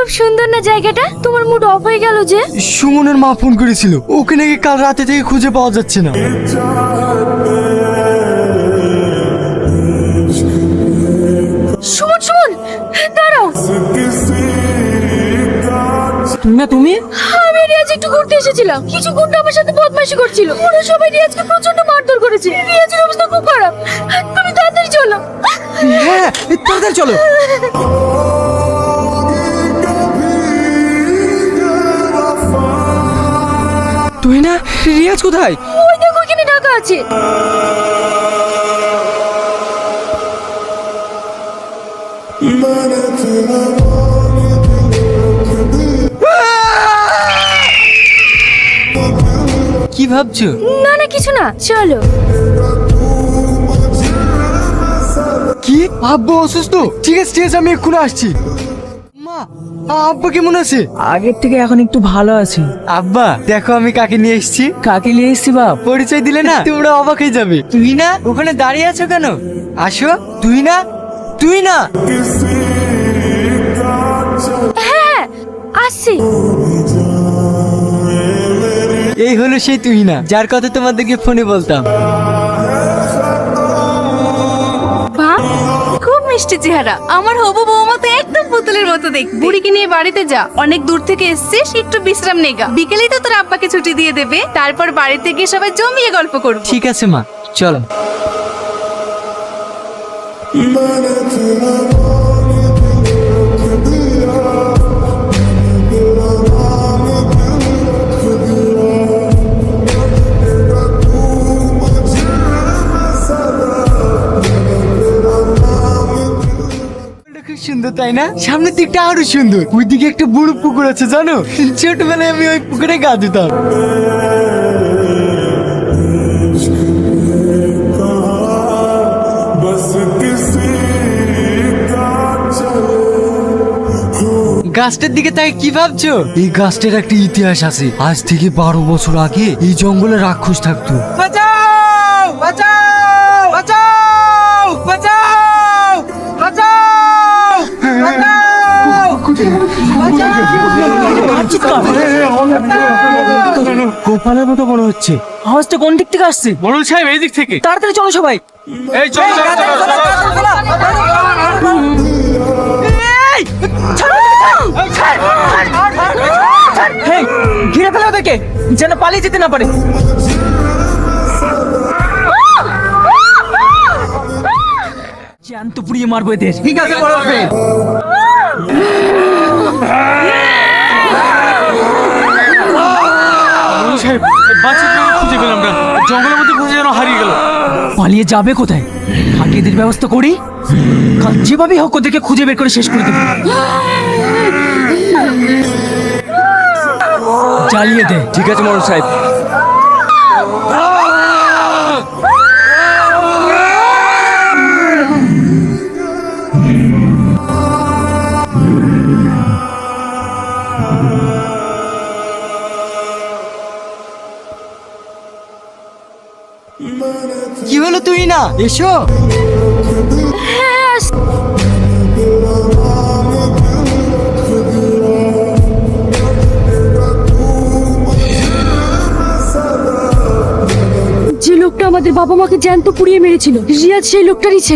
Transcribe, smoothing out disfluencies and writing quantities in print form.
খুব সুন্দর না জায়গাটা? তোমার মুড অফ হয়ে গেল যে? সুমনের মা ফোন করেছিল, ওকে নাকি কাল রাতে থেকে খুঁজে পাওয়া যাচ্ছে না। সুমন সুমন দাঁড়াও। তুমি আমি রিয়াজ একটু ঘুরতে এসেছিলাম, কিছু গুন্ডা আমার সাথে বদমাশি করছিল, ওরা সবাই রিয়াজকে প্রচন্ড মারধর করেছে। রিয়াজের অবস্থা খুব খারাপ, তুমি তাড়াতাড়ি চলো। হ্যাঁ তাড়াতাড়ি চলো। তুই না, রিয়াজ কোথায়? ওই দেখো এখানে ঢাকা আছে। কি ভাবছো? না না কিছু না, চলো। কি আব্বু অসুস্থ? ঠিক আছে ঠিক আছে, আমি এক্ষুনি আসছি। মা, আব্বা কেমন আছে? আগের থেকে এখন একটু ভালো আছি। আব্বা দেখো আমি কাকে নিয়ে এসেছি। কাকে নিয়ে এসছি বাপ? পরিচয় দিলে না তোমরা অবাক হয়ে যাবে। তুই না ওখানে দাঁড়িয়ে আছো কেন? আসো। তুই না, তুই না। হ্যাঁ আসছি। এই হলো সেই তুই না, যার কথা তোমাদেরকে ফোনে বলতাম। বাহ খুব মিষ্টি চেহারা, আমার হবু বৌমা তো একদম পুতুলের মতো দেখতে। বুড়িকে নিয়ে বাড়িতে যা, অনেক দূর থেকে এসেছিস, একটু বিশ্রাম নেগা। বিকেলেই তো তোর আব্বাকে ছুটি দিয়ে দেবে, তারপর বাড়িতে গিয়ে সবাই জমিয়ে গল্প করব। ঠিক আছে মা, চলো। খুব সুন্দর তাই না? সামনের দিকটা আরো সুন্দর। ওইদিকে একটা বড় পুকুর আছে জানো, ছোটবেলায় আমি ওই পুকুরে গা দিতাম। গাছটার দিকে তাই কি ভাবছো? এই গাছটার একটা ইতিহাস আছে। আজ থেকে 12 বছর আগে এই জঙ্গলে রাক্ষস থাকতো। বাঁচাও বাঁচাও বাঁচাও বাঁচাও বাঁচাও গোপালের মতো মনে হচ্ছে। আওয়াজটা কোন দিক থেকে আসছে? মোড়ল সাহেব এই দিক থেকে। তাড়াতাড়ি চলো সবাই। এই চল চল চল, চল, চল। হেই, ঘিরে ফেলো ওদেরকে, যেন পালিয়ে যেতে না পারে। জ্যান্ত পুড়িয়ে মারবো এদের। ঠিক আছে মোড়ল সাহেব। মোড়ল সাহেব বাচ্চাকে খুঁজে পেলাম না, জঙ্গলের মধ্যে খুঁজে যেন হারিয়ে গেল। পালিয়ে যাবে কোথায়? আগে এদের ব্যবস্থা করি, কাল যেভাবেই হোক ওদেরকে খুঁজে বের করে শেষ করে দেবো। জ্বালিয়ে দে। ঠিক আছে মোড়ল সাহেব। কি হলো তুই না? এসো। যে লোকটা আমাদের বাবা মাকে জ্যান্ত পুড়িয়ে মেরেছিল, রিয়াজ সেই লোকটারই ছেলে।